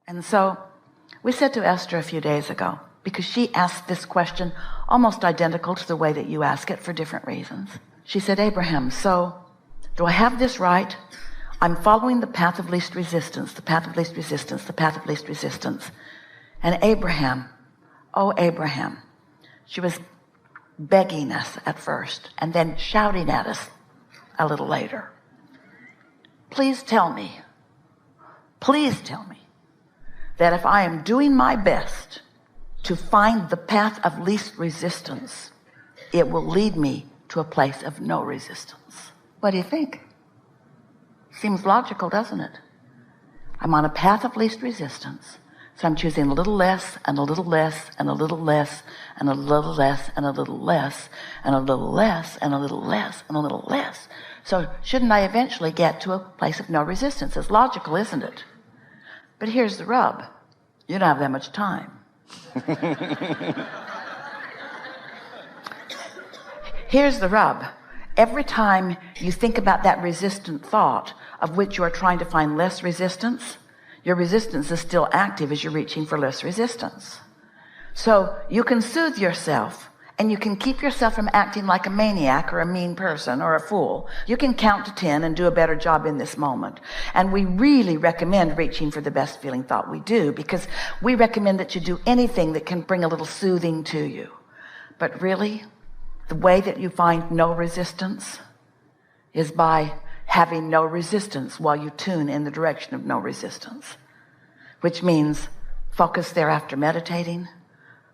And so we said to Esther a few days ago, because she asked this question almost identical to the way that you ask it for different reasons. She said, Abraham, so do I have this right? I'm following the path of least resistance, the path of least resistance, the path of least resistance. And Abraham, oh Abraham, she was begging us at first and then shouting at us a little later. Please tell me that if I am doing my best to find the path of least resistance, it will lead me to a place of no resistance. What do you think? Seems logical, doesn't it? I'm on a path of least resistance, so I'm choosing a little less and a little less and a little less and a little less and a little less and a little less and a little less and a little less. So shouldn't I eventually get to a place of no resistance? It's logical, isn't it? But here's the rub. You don't have that much time. Here's the rub. Every time you think about that resistant thought of which you are trying to find less resistance, your resistance is still active as you're reaching for less resistance. So you can soothe yourself and you can keep yourself from acting like a maniac or a mean person or a fool. You can count to 10 and do a better job in this moment. And we really recommend reaching for the best feeling thought we do, because we recommend that you do anything that can bring a little soothing to you. But really, the way that you find no resistance is by having no resistance while you tune in the direction of no resistance, which means focus there after meditating,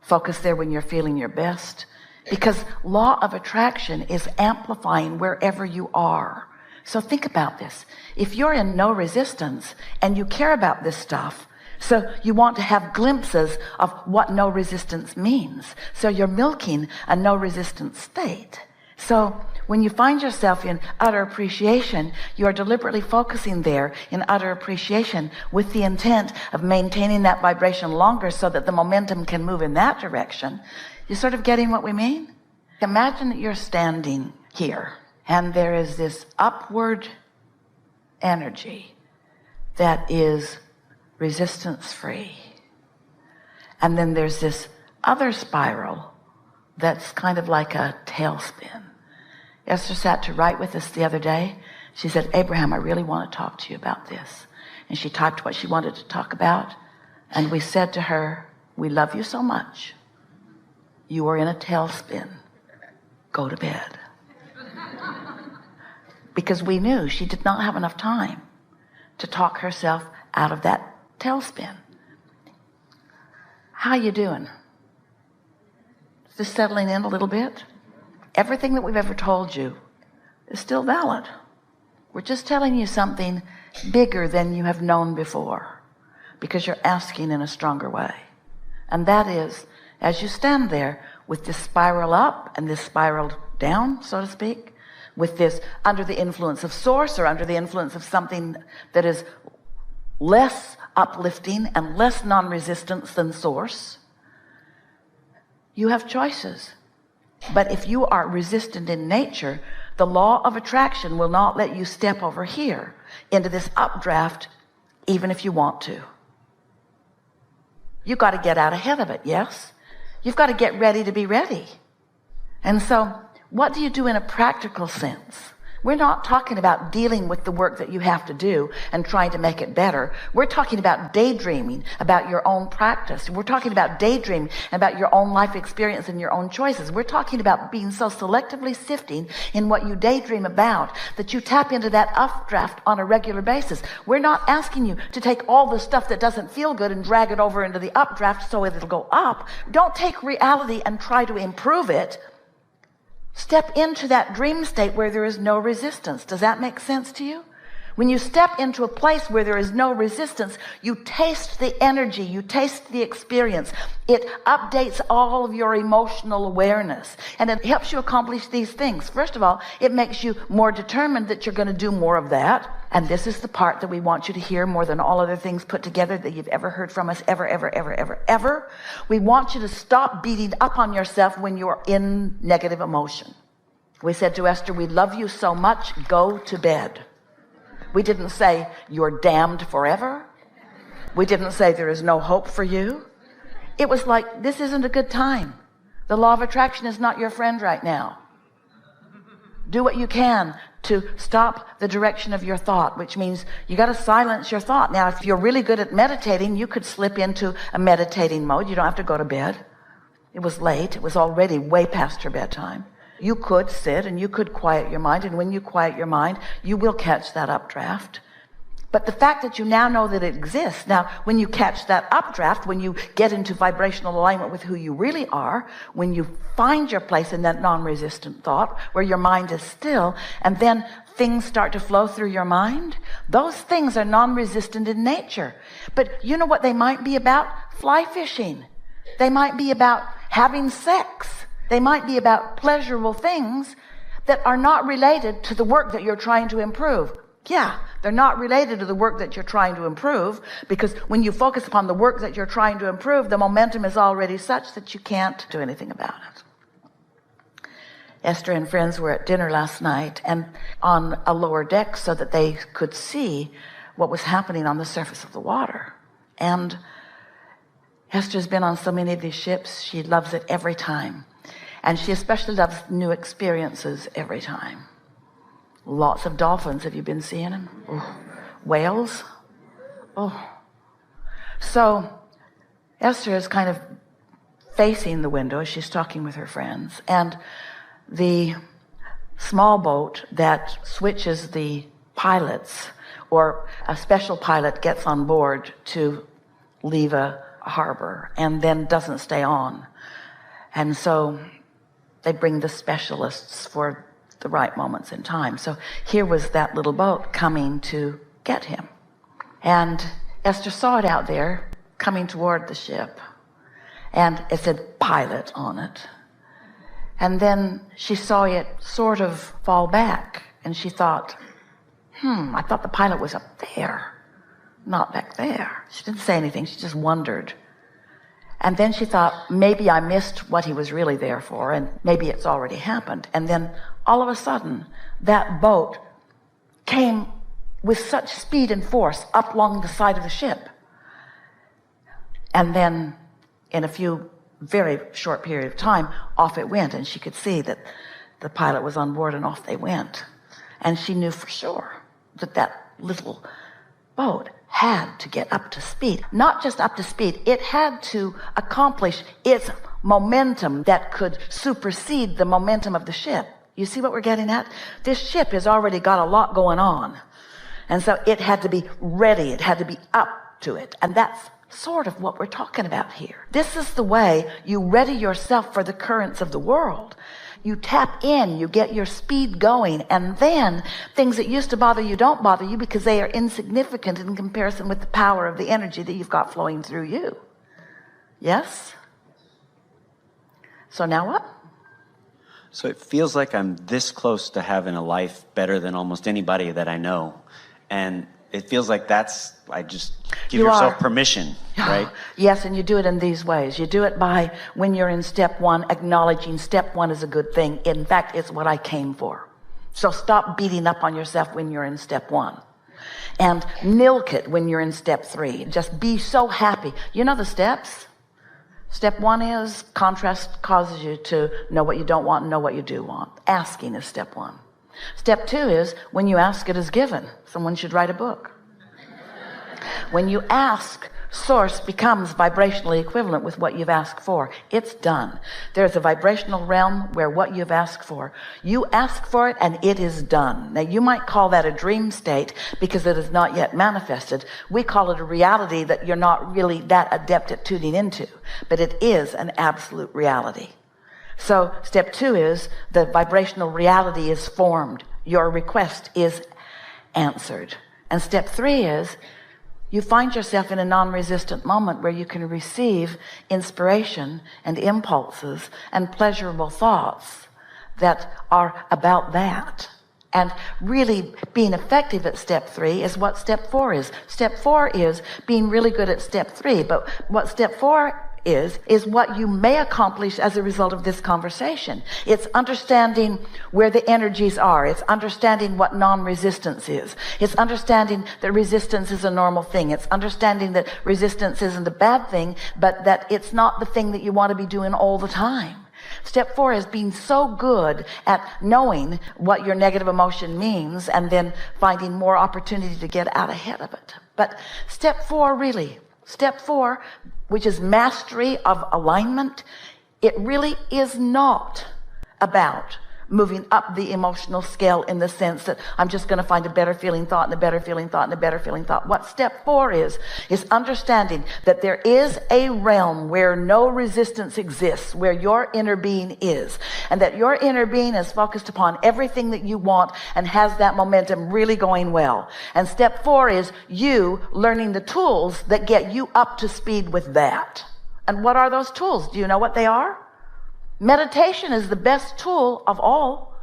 focus there when you're feeling your best, because law of attraction is amplifying wherever you are. So think about this. If you're in no resistance and you care about this stuff, so you want to have glimpses of what no resistance means. So you're milking a no resistance state. So when you find yourself in utter appreciation, you are deliberately focusing there in utter appreciation with the intent of maintaining that vibration longer so that the momentum can move in that direction. You sort of getting what we mean? Imagine that you're standing here and there is this upward energy that is resistance free. And then there's this other spiral that's kind of like a tailspin. Esther sat to write with us the other day. She said, Abraham, I really want to talk to you about this. And she typed what she wanted to talk about. And we said to her, we love you so much. You are in a tailspin. Go to bed. Because we knew she did not have enough time to talk herself out of that tailspin. How you doing? Is this settling in a little bit? Everything that we've ever told you is still valid. We're just telling you something bigger than you have known before, because you're asking in a stronger way. And that is, as you stand there with this spiral up and this spiral down, so to speak, with this under the influence of source or under the influence of something that is less uplifting and less non-resistance than source, you have choices. But if you are resistant in nature, the law of attraction will not let you step over here into this updraft, even if you want to. You've got to get out ahead of it, yes? You've got to get ready to be ready. And so, what do you do in a practical sense? We're not talking about dealing with the work that you have to do and trying to make it better. We're talking about daydreaming about your own practice. We're talking about daydreaming about your own life experience and your own choices. We're talking about being so selectively sifting in what you daydream about that you tap into that updraft on a regular basis. We're not asking you to take all the stuff that doesn't feel good and drag it over into the updraft so it'll go up. Don't take reality and try to improve it. Step into that dream state where there is no resistance. Does that make sense to you? When you step into a place where there is no resistance, you taste the energy, you taste the experience. It updates all of your emotional awareness, and it helps you accomplish these things. First of all, it makes you more determined that you're going to do more of that. And this is the part that we want you to hear more than all other things put together that you've ever heard from us, ever. We want you to stop beating up on yourself when you're in negative emotion. We said to Esther, we love you so much, go to bed. We didn't say you're damned forever. We didn't say there is no hope for you. It was like, this isn't a good time. The law of attraction is not your friend right now. Do what you can to stop the direction of your thought, which means you got to silence your thought. Now, if you're really good at meditating, you could slip into a meditating mode. You don't have to go to bed. It was late. It was already way past your bedtime. You could sit and you could quiet your mind. And when you quiet your mind, you will catch that updraft. But the fact that you now know that it exists, now when you catch that updraft, when you get into vibrational alignment with who you really are, when you find your place in that non-resistant thought where your mind is still, and then things start to flow through your mind, those things are non-resistant in nature. But you know what they might be about? Fly fishing. They might be about having sex. They might be about pleasurable things that are not related to the work that you're trying to improve. Yeah, they're not related to the work that you're trying to improve, because when you focus upon the work that you're trying to improve, the momentum is already such that you can't do anything about it. Esther and friends were at dinner last night and on a lower deck so that they could see what was happening on the surface of the water. And Esther's been on so many of these ships. She loves it every time. And she especially loves new experiences every time. Lots of dolphins. Have you been seeing them? Oh. Whales. Oh. So Esther is kind of facing the window as she's talking with her friends. And the small boat that switches the pilots, or a special pilot gets on board to leave a harbor and then doesn't stay on. And so they bring the specialists for the right moments in time. So here was that little boat coming to get him. And Esther saw it out there coming toward the ship. And it said pilot on it. And then she saw it sort of fall back. And she thought, I thought the pilot was up there, not back there. She didn't say anything. She just wondered. And then she thought, maybe I missed what he was really there for, and maybe it's already happened. And then all of a sudden, that boat came with such speed and force up along the side of the ship. And then in a few very short period of time, off it went, and she could see that the pilot was on board, and off they went. And she knew for sure that that little boat had to get up to speed. Not just up to speed, it had to accomplish its momentum that could supersede the momentum of the ship. You see what we're getting at? This ship has already got a lot going on. And so it had to be ready. It had to be up to it. And that's sort of what we're talking about here. This is the way you ready yourself for the currents of the world. You tap in, you get your speed going, and then things that used to bother you don't bother you because they are insignificant in comparison with the power of the energy that you've got flowing through you. Yes? So now what? So it feels like I'm this close to having a life better than almost anybody that I know. And it feels like I just give yourself permission, right? Yes, and you do it in these ways. You do it by, when you're in step one, acknowledging step one is a good thing. In fact, it's what I came for. So stop beating up on yourself when you're in step one. And milk it when you're in step three. Just be so happy. You know the steps? Step one is contrast causes you to know what you don't want and know what you do want. Asking is step one. Step two is, when you ask, it is given. Someone should write a book. When you ask, source becomes vibrationally equivalent with what you've asked for. It's done. There's a vibrational realm where what you've asked for, you ask for it and it is done. Now you might call that a dream state because it is not yet manifested. We call it a reality that you're not really that adept at tuning into, but it is an absolute reality. So step two is the vibrational reality is formed. Your request is answered. And step three is you find yourself in a non-resistant moment where you can receive inspiration and impulses and pleasurable thoughts that are about that. And really being effective at step three is what step four is. Step four is being really good at step three. But what step four is what you may accomplish as a result of this conversation. It's understanding where the energies are. It's understanding what non-resistance is. It's understanding that resistance is a normal thing. It's understanding that resistance isn't a bad thing, but that it's not the thing that you want to be doing all the time. Step 4 is being so good at knowing what your negative emotion means and then finding more opportunity to get out ahead of it. But step 4, which is mastery of alignment, it really is not about moving up the emotional scale in the sense that I'm just going to find a better feeling thought and a better feeling thought and a better feeling thought. What step 4 is understanding that there is a realm where no resistance exists, where your inner being is, and that your inner being is focused upon everything that you want and has that momentum really going well. And step 4 is you learning the tools that get you up to speed with that. And what are those tools? Do you know what they are? Meditation is the best tool of all,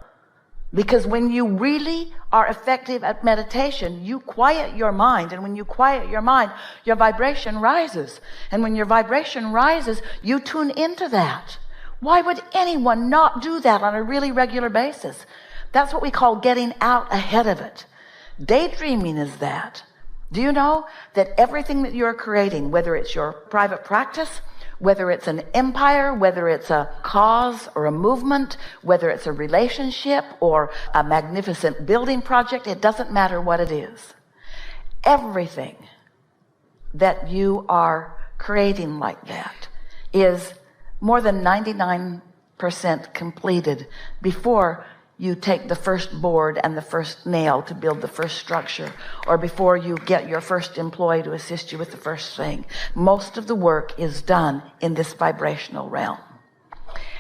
because when you really are effective at meditation, you quiet your mind. And when you quiet your mind, your vibration rises. And when your vibration rises, you tune into that. Why would anyone not do that on a really regular basis? That's what we call getting out ahead of it. Daydreaming is that. Do you know that everything that you're creating, whether it's your private practice, whether it's an empire, whether it's a cause or a movement, whether it's a relationship or a magnificent building project, it doesn't matter what it is. Everything that you are creating like that is more than 99% completed before you take the first board and the first nail to build the first structure, or before you get your first employee to assist you with the first thing. Most of the work is done in this vibrational realm.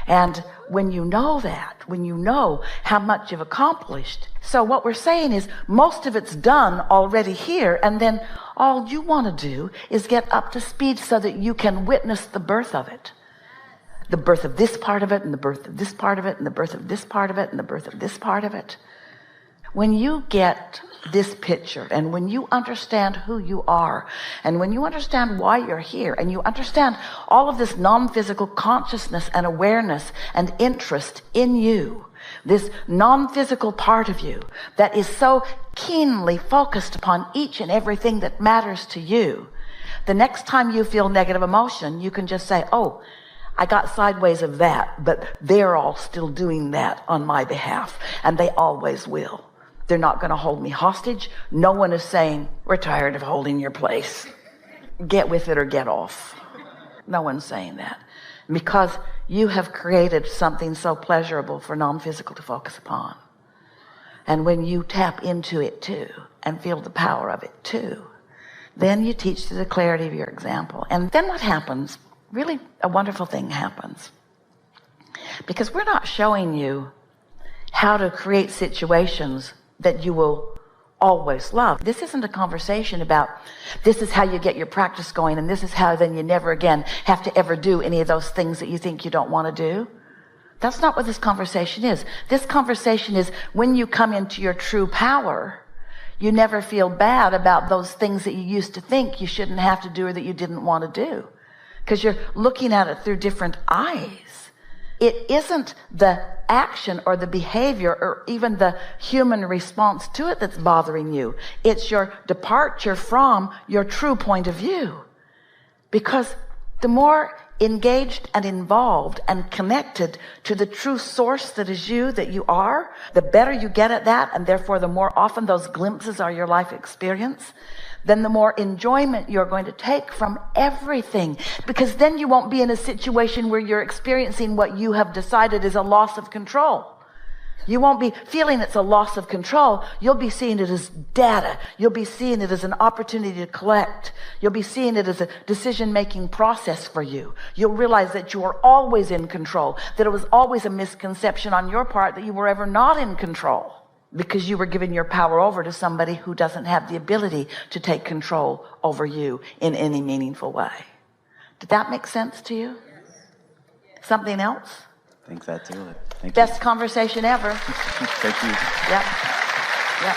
And when you know that, when you know how much you've accomplished, so what we're saying is most of it's done already here, and then all you want to do is get up to speed so that you can witness the birth of it. The birth of this part of it, and the birth of this part of it, and the birth of this part of it, and the birth of this part of it. When you get this picture, and when you understand who you are, and when you understand why you're here, and you understand all of this non-physical consciousness and awareness and interest in you, this non-physical part of you that is so keenly focused upon each and everything that matters to you, the next time you feel negative emotion, you can just say, oh, I got sideways of that, but they're all still doing that on my behalf, and they always will. They're not going to hold me hostage. No one is saying, we're tired of holding your place. Get with it or get off. No one's saying that, because you have created something so pleasurable for non-physical to focus upon. And when you tap into it too and feel the power of it too, then you teach through the clarity of your example. And then what happens? Really a wonderful thing happens, because we're not showing you how to create situations that you will always love. This isn't a conversation about this is how you get your practice going, and this is how then you never again have to ever do any of those things that you think you don't want to do. That's not what this conversation is. This conversation is when you come into your true power, you never feel bad about those things that you used to think you shouldn't have to do or that you didn't want to do, because you're looking at it through different eyes. It isn't the action or the behavior or even the human response to it that's bothering you. It's your departure from your true point of view. Because the more engaged and involved and connected to the true source that is you, that you are, the better you get at that, and therefore the more often those glimpses are your life experience, then the more enjoyment you're going to take from everything. Because then you won't be in a situation where you're experiencing what you have decided is a loss of control. You won't be feeling it's a loss of control. You'll be seeing it as data. You'll be seeing it as an opportunity to collect. You'll be seeing it as a decision-making process for you. You'll realize that you are always in control, that it was always a misconception on your part that you were ever not in control, because you were giving your power over to somebody who doesn't have the ability to take control over you in any meaningful way. Did that make sense to you? Something else? I think that's it. Thank you. Best conversation ever. Thank you. Yep.